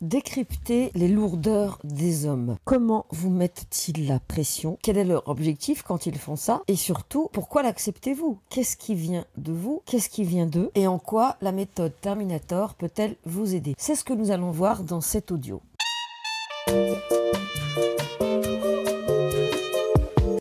Décrypter les lourdeurs des hommes. Comment vous mettent-ils la pression? Quel est leur objectif quand ils font ça? Et surtout, pourquoi l'acceptez-vous? Qu'est-ce qui vient de vous? Qu'est-ce qui vient d'eux? Et en quoi la méthode Terminator peut-elle vous aider? C'est ce que nous allons voir dans cet audio.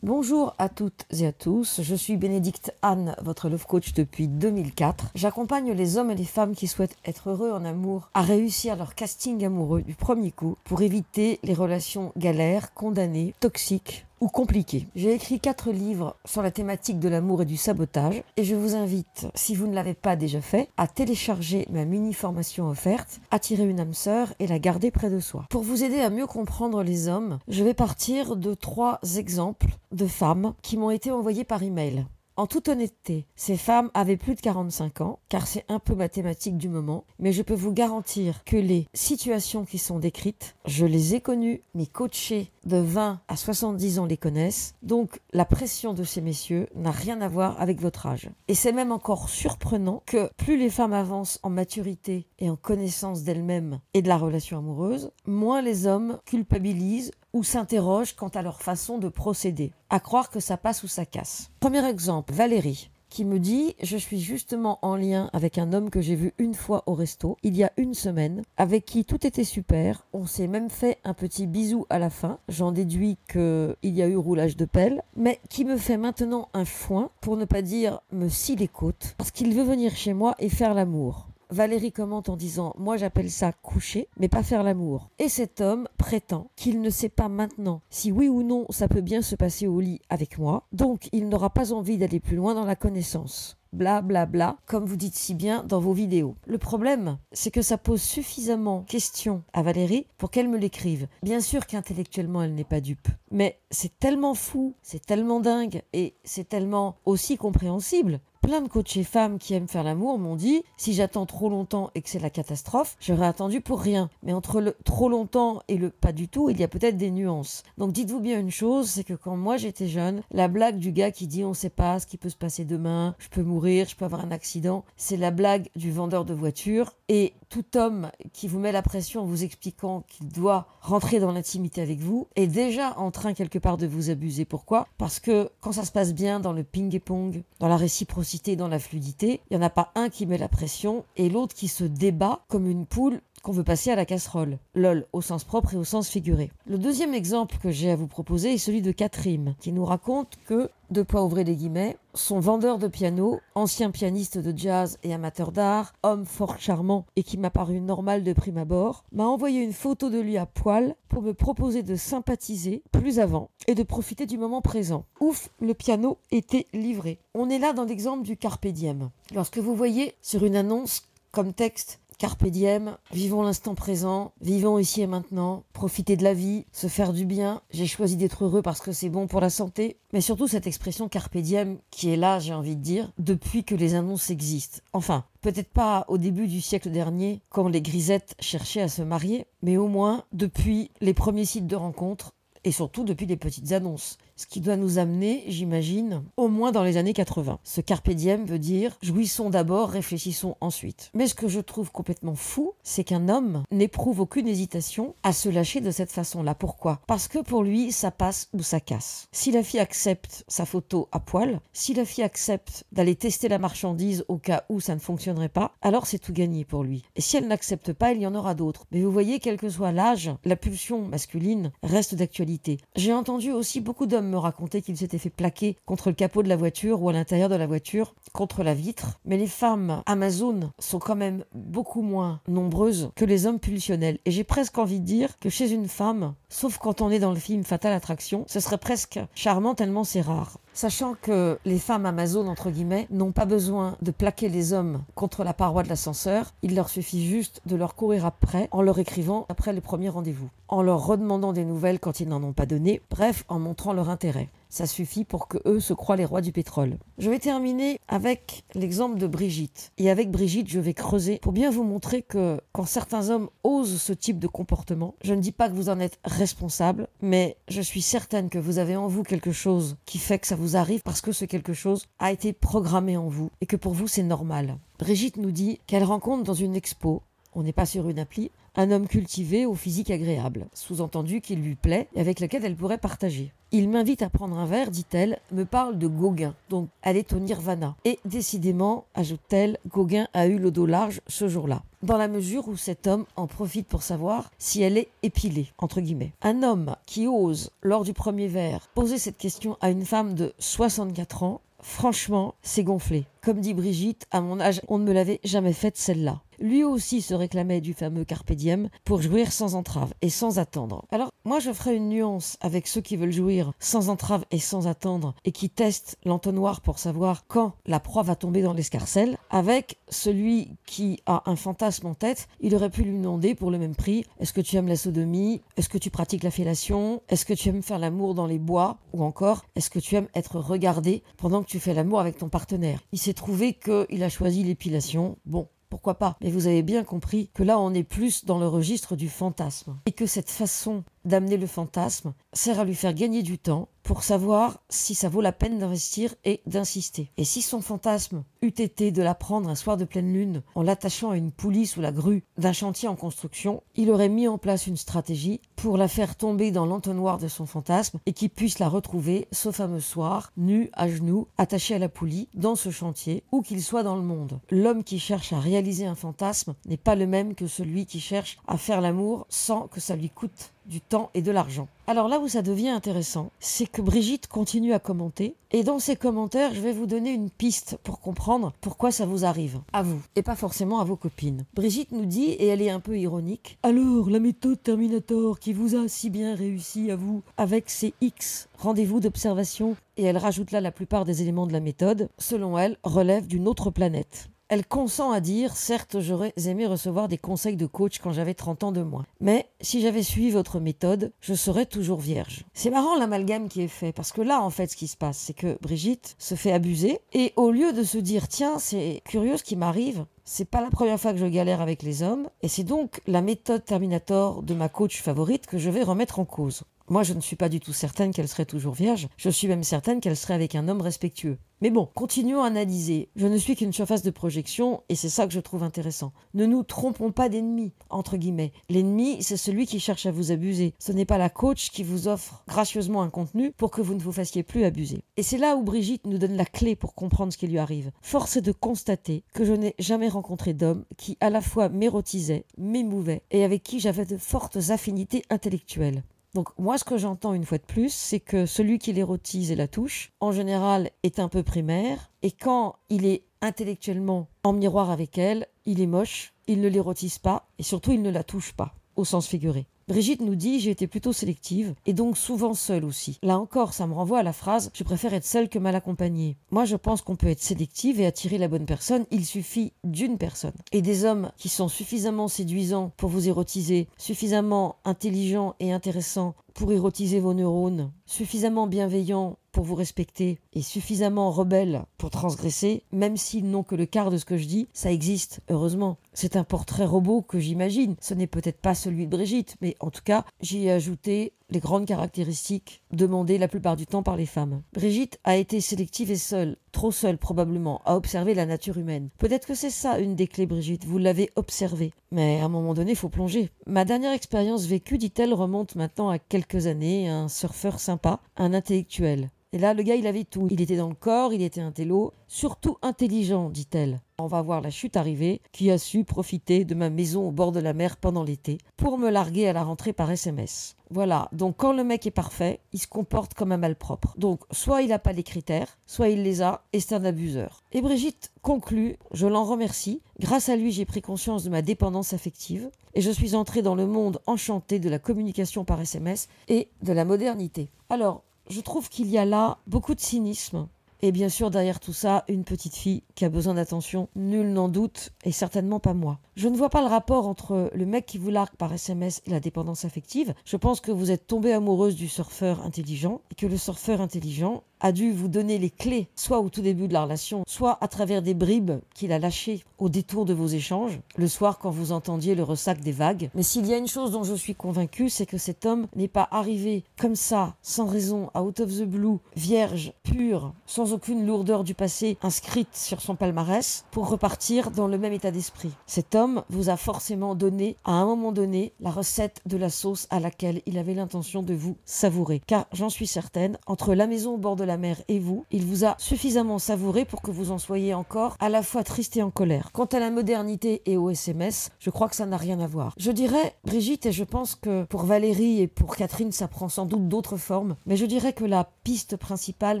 Bonjour à toutes et à tous, je suis Bénédicte Anne, votre love coach depuis 2004. J'accompagne les hommes et les femmes qui souhaitent être heureux en amour à réussir leur casting amoureux du premier coup pour éviter les relations galères, condamnées, toxiques ou compliquées. J'ai écrit 4 livres sur la thématique de l'amour et du sabotage et je vous invite, si vous ne l'avez pas déjà fait, à télécharger ma mini-formation offerte, attirer une âme sœur et la garder près de soi. Pour vous aider à mieux comprendre les hommes, je vais partir de 3 exemples de femmes qui m'ont été envoyées par email. En toute honnêteté, ces femmes avaient plus de 45 ans, car c'est un peu ma thématique du moment, mais je peux vous garantir que les situations qui sont décrites, je les ai connues, mes coachés de 20 à 70 ans les connaissent, donc la pression de ces messieurs n'a rien à voir avec votre âge. Et c'est même encore surprenant que plus les femmes avancent en maturité et en connaissance d'elles-mêmes et de la relation amoureuse, moins les hommes culpabilisent ou s'interrogent quant à leur façon de procéder. À croire que ça passe ou ça casse. Premier exemple, Valérie, qui me dit « Je suis justement en lien avec un homme que j'ai vu une fois au resto, il y a une semaine, avec qui tout était super, on s'est même fait un petit bisou à la fin, j'en déduis qu'il y a eu roulage de pelle, mais qui me fait maintenant un foin, pour ne pas dire me scie les côtes, parce qu'il veut venir chez moi et faire l'amour. » Valérie commente en disant « Moi j'appelle ça coucher, mais pas faire l'amour. » Et cet homme prétend qu'il ne sait pas maintenant si oui ou non ça peut bien se passer au lit avec moi, donc il n'aura pas envie d'aller plus loin dans la connaissance. Bla bla bla, comme vous dites si bien dans vos vidéos. Le problème, c'est que ça pose suffisamment questions à Valérie pour qu'elle me l'écrive. Bien sûr qu'intellectuellement elle n'est pas dupe, mais c'est tellement fou, c'est tellement dingue et c'est tellement aussi compréhensible. Plein de coachés femmes qui aiment faire l'amour m'ont dit « Si j'attends trop longtemps et que c'est la catastrophe, j'aurais attendu pour rien. » Mais entre le trop longtemps et le pas du tout, il y a peut-être des nuances. Donc dites-vous bien une chose, c'est que quand moi j'étais jeune, la blague du gars qui dit « On sait pas ce qui peut se passer demain, je peux mourir, je peux avoir un accident », c'est la blague du vendeur de voiture. Et tout homme qui vous met la pression en vous expliquant qu'il doit rentrer dans l'intimité avec vous est déjà en train quelque part de vous abuser. Pourquoi? Parce que quand ça se passe bien dans le ping-pong, dans la réciprocité, dans la fluidité, il n'y en a pas un qui met la pression et l'autre qui se débat comme une poule qu'on veut passer à la casserole. LOL, au sens propre et au sens figuré. Le deuxième exemple que j'ai à vous proposer est celui de Catherine, qui nous raconte que, de quoi ouvrir les guillemets, son vendeur de piano, ancien pianiste de jazz et amateur d'art, homme fort charmant et qui m'a paru normal de prime abord, m'a envoyé une photo de lui à poil pour me proposer de sympathiser plus avant et de profiter du moment présent. Ouf, le piano était livré. On est là dans l'exemple du carpe diem. Lorsque vous voyez sur une annonce comme texte Carpe diem, vivons l'instant présent, vivons ici et maintenant, profiter de la vie, se faire du bien. J'ai choisi d'être heureux parce que c'est bon pour la santé. Mais surtout cette expression carpe diem qui est là, j'ai envie de dire, depuis que les annonces existent. Enfin, peut-être pas au début du siècle dernier, quand les grisettes cherchaient à se marier, mais au moins depuis les premiers sites de rencontres et surtout depuis les petites annonces. Ce qui doit nous amener, j'imagine, au moins dans les années 80. Ce carpe diem veut dire « jouissons d'abord, réfléchissons ensuite ». Mais ce que je trouve complètement fou, c'est qu'un homme n'éprouve aucune hésitation à se lâcher de cette façon-là. Pourquoi? Parce que pour lui, ça passe ou ça casse. Si la fille accepte sa photo à poil, si la fille accepte d'aller tester la marchandise au cas où ça ne fonctionnerait pas, alors c'est tout gagné pour lui. Et si elle n'accepte pas, il y en aura d'autres. Mais vous voyez, quel que soit l'âge, la pulsion masculine reste d'actualité. J'ai entendu aussi beaucoup d'hommes me raconter qu'ils s'étaient fait plaquer contre le capot de la voiture ou à l'intérieur de la voiture, contre la vitre. Mais les femmes Amazon sont quand même beaucoup moins nombreuses que les hommes pulsionnels. Et j'ai presque envie de dire que chez une femme, sauf quand on est dans le film Fatale Attraction, ce serait presque charmant tellement c'est rare. Sachant que les femmes Amazon, entre guillemets, n'ont pas besoin de plaquer les hommes contre la paroi de l'ascenseur, il leur suffit juste de leur courir après en leur écrivant après le premier rendez-vous, en leur redemandant des nouvelles quand ils n'en ont pas donné, bref, en montrant leur intérêt. Ça suffit pour que eux se croient les rois du pétrole. Je vais terminer avec l'exemple de Brigitte. Et avec Brigitte, je vais creuser pour bien vous montrer que quand certains hommes osent ce type de comportement, je ne dis pas que vous en êtes responsable, mais je suis certaine que vous avez en vous quelque chose qui fait que ça vous arrive parce que ce quelque chose a été programmé en vous et que pour vous c'est normal. Brigitte nous dit qu'elle rencontre dans une expo on n'est pas sur une appli, un homme cultivé au physique agréable, sous-entendu qu'il lui plaît et avec lequel elle pourrait partager. Il m'invite à prendre un verre, dit-elle, me parle de Gauguin, donc elle est au nirvana. Et décidément, ajoute-t-elle, Gauguin a eu le dos large ce jour-là. Dans la mesure où cet homme en profite pour savoir si elle est épilée, entre guillemets. Un homme qui ose, lors du premier verre, poser cette question à une femme de 64 ans, franchement, c'est gonflé. Comme dit Brigitte, à mon âge, on ne me l'avait jamais faite celle-là. Lui aussi se réclamait du fameux carpe diem pour jouir sans entrave et sans attendre. Alors, moi je ferai une nuance avec ceux qui veulent jouir sans entrave et sans attendre et qui testent l'entonnoir pour savoir quand la proie va tomber dans l'escarcelle, avec celui qui a un fantasme en tête, il aurait pu lui demander pour le même prix, est-ce que tu aimes la sodomie, est-ce que tu pratiques la fellation, est-ce que tu aimes faire l'amour dans les bois, ou encore, est-ce que tu aimes être regardé pendant que tu fais l'amour avec ton partenaire. Il s'est trouvé qu'il a choisi l'épilation, bon. Pourquoi pas? Mais vous avez bien compris que là, on est plus dans le registre du fantasme. Et que cette façon d'amener le fantasme sert à lui faire gagner du temps pour savoir si ça vaut la peine d'investir et d'insister. Et si son fantasme eût été de la prendre un soir de pleine lune en l'attachant à une poulie sous la grue d'un chantier en construction, il aurait mis en place une stratégie pour la faire tomber dans l'entonnoir de son fantasme et qu'il puisse la retrouver ce fameux soir, nue, à genoux, attachée à la poulie, dans ce chantier, où qu'il soit dans le monde. L'homme qui cherche à réaliser un fantasme n'est pas le même que celui qui cherche à faire l'amour sans que ça lui coûte du temps et de l'argent. Alors là où ça devient intéressant, c'est que Brigitte continue à commenter, et dans ses commentaires, je vais vous donner une piste pour comprendre pourquoi ça vous arrive, à vous, et pas forcément à vos copines. Brigitte nous dit, et elle est un peu ironique, « Alors, la méthode Terminator qui vous a si bien réussi à vous, avec ses X rendez-vous d'observation, et elle rajoute là la plupart des éléments de la méthode, selon elle, relève d'une autre planète. » Elle consent à dire, certes, j'aurais aimé recevoir des conseils de coach quand j'avais 30 ans de moins. Mais si j'avais suivi votre méthode, je serais toujours vierge. C'est marrant l'amalgame qui est fait, parce que là, en fait, ce qui se passe, c'est que Brigitte se fait abuser, et au lieu de se dire, tiens, c'est curieux ce qui m'arrive, c'est pas la première fois que je galère avec les hommes, et c'est donc la méthode Terminator de ma coach favorite que je vais remettre en cause. Moi, je ne suis pas du tout certaine qu'elle serait toujours vierge, je suis même certaine qu'elle serait avec un homme respectueux. Mais bon, continuons à analyser. Je ne suis qu'une surface de projection, et c'est ça que je trouve intéressant. Ne nous trompons pas d'ennemi, entre guillemets. L'ennemi, c'est celui qui cherche à vous abuser. Ce n'est pas la coach qui vous offre gracieusement un contenu pour que vous ne vous fassiez plus abuser. Et c'est là où Brigitte nous donne la clé pour comprendre ce qui lui arrive. Force est de constater que je n'ai jamais rencontré d'homme qui à la fois m'érotisait, m'émouvait, et avec qui j'avais de fortes affinités intellectuelles. Donc moi, ce que j'entends une fois de plus, c'est que celui qui l'érotise et la touche, en général, est un peu primaire. Et quand il est intellectuellement en miroir avec elle, il est moche, il ne l'érotise pas et surtout il ne la touche pas, au sens figuré. Brigitte nous dit « j'ai été plutôt sélective et donc souvent seule aussi ». Là encore, ça me renvoie à la phrase « je préfère être seule que mal accompagnée ». Moi, je pense qu'on peut être sélective et attirer la bonne personne, il suffit d'une personne. Et des hommes qui sont suffisamment séduisants pour vous érotiser, suffisamment intelligents et intéressants pour érotiser vos neurones, suffisamment bienveillants pour vous respecter et suffisamment rebelles pour transgresser, même s'ils n'ont que le quart de ce que je dis, ça existe, heureusement. C'est un portrait robot que j'imagine. Ce n'est peut-être pas celui de Brigitte, mais en tout cas, j'y ai ajouté les grandes caractéristiques demandées la plupart du temps par les femmes. Brigitte a été sélective et seule, trop seule probablement, à observer la nature humaine. Peut-être que c'est ça une des clés, Brigitte, vous l'avez observée. Mais à un moment donné, il faut plonger. Ma dernière expérience vécue, dit-elle, remonte maintenant à quelques années, un surfeur sympa, un intellectuel. Et là, le gars, il avait tout. Il était dans le corps, il était intello, surtout intelligent, dit-elle. On va voir la chute arriver, qui a su profiter de ma maison au bord de la mer pendant l'été pour me larguer à la rentrée par SMS. Voilà, donc quand le mec est parfait, il se comporte comme un malpropre. Donc, soit il n'a pas les critères, soit il les a, et c'est un abuseur. Et Brigitte conclut, je l'en remercie, grâce à lui j'ai pris conscience de ma dépendance affective, et je suis entrée dans le monde enchanté de la communication par SMS et de la modernité. Alors, je trouve qu'il y a là beaucoup de cynisme. Et bien sûr, derrière tout ça, une petite fille qui a besoin d'attention, nul n'en doute, et certainement pas moi. Je ne vois pas le rapport entre le mec qui vous largue par SMS et la dépendance affective. Je pense que vous êtes tombée amoureuse du surfeur intelligent, et que le surfeur intelligent a dû vous donner les clés, soit au tout début de la relation, soit à travers des bribes qu'il a lâchées au détour de vos échanges, le soir quand vous entendiez le ressac des vagues. Mais s'il y a une chose dont je suis convaincue, c'est que cet homme n'est pas arrivé comme ça, sans raison, out of the blue, vierge, pur, sans sans aucune lourdeur du passé inscrite sur son palmarès, pour repartir dans le même état d'esprit. Cet homme vous a forcément donné, à un moment donné, la recette de la sauce à laquelle il avait l'intention de vous savourer. Car j'en suis certaine, entre la maison au bord de la mer et vous, il vous a suffisamment savouré pour que vous en soyez encore à la fois triste et en colère. Quant à la modernité et au SMS, je crois que ça n'a rien à voir. Je dirais, Brigitte, et je pense que pour Valérie et pour Catherine, ça prend sans doute d'autres formes, mais je dirais que la piste principale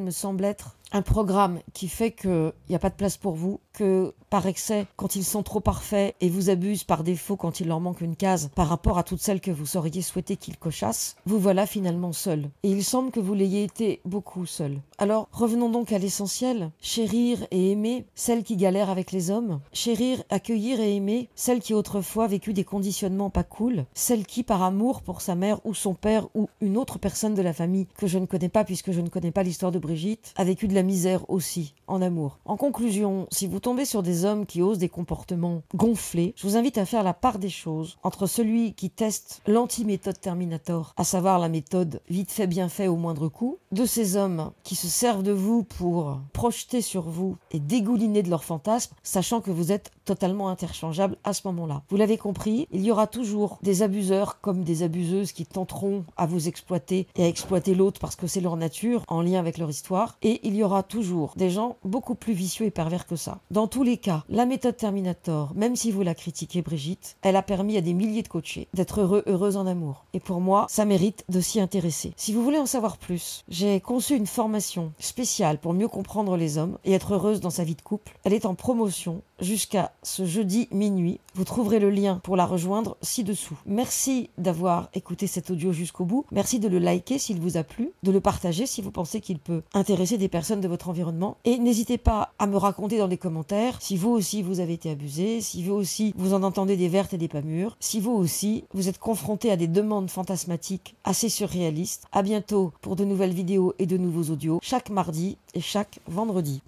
me semble être un programme qui fait qu'il n'y a pas de place pour vous, que par excès, quand ils sont trop parfaits et vous abusent par défaut quand il leur manque une case par rapport à toutes celles que vous auriez souhaité qu'ils cochassent, vous voilà finalement seul. Et il semble que vous l'ayez été beaucoup seul. Alors revenons donc à l'essentiel, chérir et aimer celle qui galère avec les hommes, chérir, accueillir et aimer celle qui autrefois a vécu des conditionnements pas cool, celle qui par amour pour sa mère ou son père ou une autre personne de la famille que je ne connais pas puisque je ne connais pas l'histoire de Brigitte, a vécu de la misère aussi, en amour. En conclusion, si vous tombez sur des hommes qui osent des comportements gonflés, je vous invite à faire la part des choses entre celui qui teste l'anti-méthode Terminator, à savoir la méthode vite fait bien fait au moindre coût, de ces hommes qui se servent de vous pour projeter sur vous et dégouliner de leurs fantasmes, sachant que vous êtes totalement interchangeables à ce moment-là. Vous l'avez compris, il y aura toujours des abuseurs comme des abuseuses qui tenteront à vous exploiter et à exploiter l'autre parce que c'est leur nature, en lien avec leur histoire, et il y aura toujours des gens beaucoup plus vicieux et pervers que ça. Dans tous les cas, la méthode Terminator, même si vous la critiquez Brigitte, elle a permis à des milliers de coachés d'être heureux, heureuses en amour. Et pour moi, ça mérite de s'y intéresser. Si vous voulez en savoir plus, j'ai conçu une formation spéciale pour mieux comprendre les hommes et être heureuse dans sa vie de couple. Elle est en promotion jusqu'à ce jeudi minuit. Vous trouverez le lien pour la rejoindre ci-dessous. Merci d'avoir écouté cet audio jusqu'au bout. Merci de le liker s'il vous a plu, de le partager si vous pensez qu'il peut intéresser des personnes de votre environnement. Et n'hésitez pas à me raconter dans les commentaires si vous aussi vous avez été abusé, si vous aussi vous en entendez des vertes et des pas mûres, si vous aussi vous êtes confronté à des demandes fantasmatiques assez surréalistes. À bientôt pour de nouvelles vidéos et de nouveaux audios, chaque mardi et chaque vendredi.